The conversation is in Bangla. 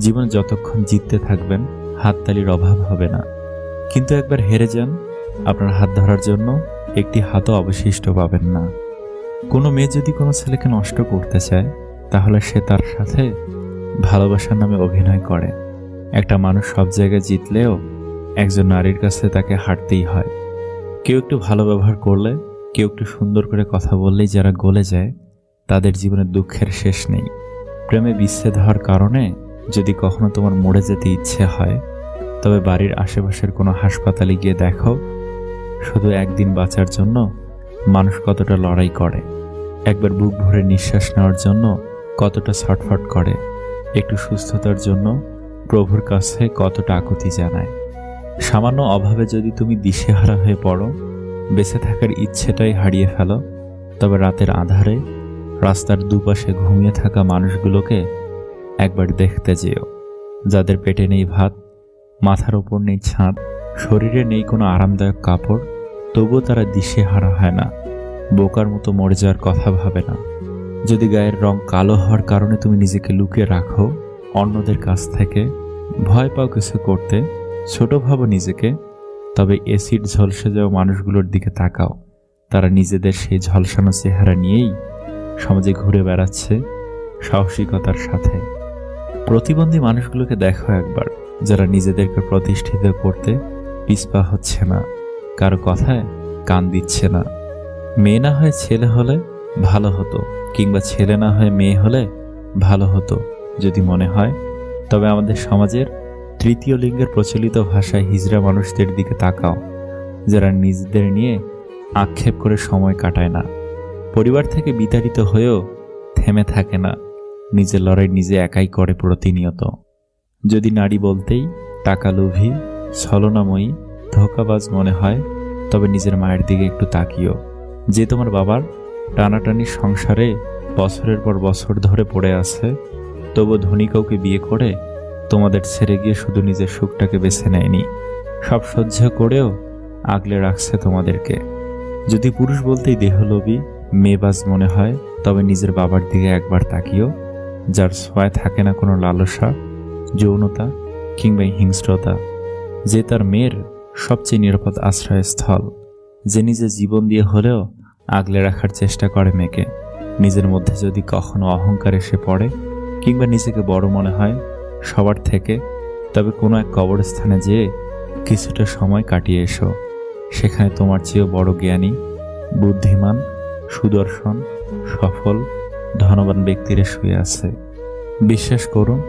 জীবনে যতক্ষণ জিততে থাকবেন হাততালির অভাব হবে না, কিন্তু একবার হেরে যান, আপনার হাত ধরার জন্য একটি হাতও অবশিষ্ট পাবেন না। কোনো মেয়ে যদি কোনো ছেলেকে নষ্ট করতে চায়, তাহলে সে তার সাথে ভালোবাসার নামে অভিনয় করে। একটা মানুষ সব জায়গায় জিতলেও একজন নারীর কাছে তাকে হারতেই হয়। কেউ একটু ভালো ব্যবহার করলে, কেউ একটু সুন্দর করে কথা বললেই যারা গলে যায়, তাদের জীবনে দুঃখের শেষ নেই। প্রেমে বিচ্ছেদ হওয়ার কারণে যদি কখনো তোমার মরে যেতে ইচ্ছে হয়, তবে বাড়ির আশেপাশের কোনো হাসপাতালে গিয়ে দেখো, শুধু একদিন বাঁচার জন্য মানুষ কতটা লড়াই করে, একবার বুক ভরে নিঃশ্বাস নেওয়ার জন্য কতটা ছটফট করে, একটু সুস্থতার জন্য প্রভুর কাছে কতটা আকুতি জানায়। সামান্য অভাবে যদি তুমি দিশেহারা হয়ে পড়ো, বেঁচে থাকার ইচ্ছেটাই হারিয়ে ফেলো, তবে রাতের আঁধারে রাস্তার দুপাশে ঘুমিয়ে থাকা মানুষগুলোকে একবার দেখতে যেও, যাদের পেটে নেই ভাত, মাথার ওপর নেই ছাদ, শরীরে নেই কোনো আরামদায়ক কাপড়, তবুও তারা দিশেহারা হয় না, বোকার মতো মরে যাওয়ার কথা ভাবে না। যদি গায়ের রং কালো হওয়ার কারণে তুমি নিজেকে লুকিয়ে রাখো অন্যদের কাছ থেকে, ভয় পাও কিছু করতে, ছোট ভাবো নিজেকে, তবে অ্যাসিড ঝলসে যাওয়া মানুষগুলোর দিকে তাকাও। তারা নিজেদের সেই ঝলসানো চেহারা নিয়েই সমাজে ঘুরে বেড়াচ্ছে সাহসিকতার সাথে। প্রতিবন্ধী মানুষগুলোকে দেখো একবার, যারা নিজেদেরকে প্রতিষ্ঠিত করতে পিছপা হচ্ছে না, কারো কথায় কান দিচ্ছে না। মেয়ে না হয়ে ছেলে হলে ভালো হতো, কিংবা ছেলে না হয়ে মেয়ে হলে ভালো হতো যদি মনে হয়, তবে আমাদের সমাজের তৃতীয় লিঙ্গের প্রচলিত ভাষায় হিজড়া মানুষদের দিকে তাকাও, যারা নিজেদের নিয়ে আক্ষেপ করে সময় কাটায় না, পরিবার থেকে বিতাড়িত হয়েও থেমে থাকে না, নিজের লড়াই নিজে একাই করে প্রতিনিয়ত। যদি নারী বলতেই টাকা লোভী, ছলনাময়ী, ধোঁকাবাজ মনে হয়, তবে নিজের মায়ের দিকে একটু তাকিও, যে তোমার বাবার টানাটানি সংসারে বছরের পর বছর ধরে পড়ে আছে, তবু ধনী কাউকে বিয়ে করে তোমাদের ছেড়ে গিয়ে শুধু নিজের সুখটাকে বেছে নেয়নি, সব সহ্য করেও আগলে রাখছে তোমাদেরকে। যদি পুরুষ বলতেই দেহলোভী, মেয়েবাজ মনে হয়, তবে নিজের বাবার দিকে একবার তাকিও, যার ছোঁয়ায় থাকে না কোনো লালসা, যৌনতা কিংবা হিংস্রতা, যে তার মেয়ের সবচেয়ে নিরাপদ আশ্রয়স্থল, যে নিজে জীবন দিয়ে হলেও আগলে রাখার চেষ্টা করে মেয়েকে। নিজের মধ্যে যদি কখনো অহংকার এসে পড়ে, কিংবা নিজেকে বড় মনে হয় সবার থেকে, তবে কোনো এক কবরস্থানে যেয়ে কিছুটা সময় কাটিয়ে এসো। সেখানে তোমার চেয়েও বড় জ্ঞানী, বুদ্ধিমান, সুদর্শন, সফল, ধনবান ব্যক্তিরা শুয়ে আছে। বিশ্বাস করুন,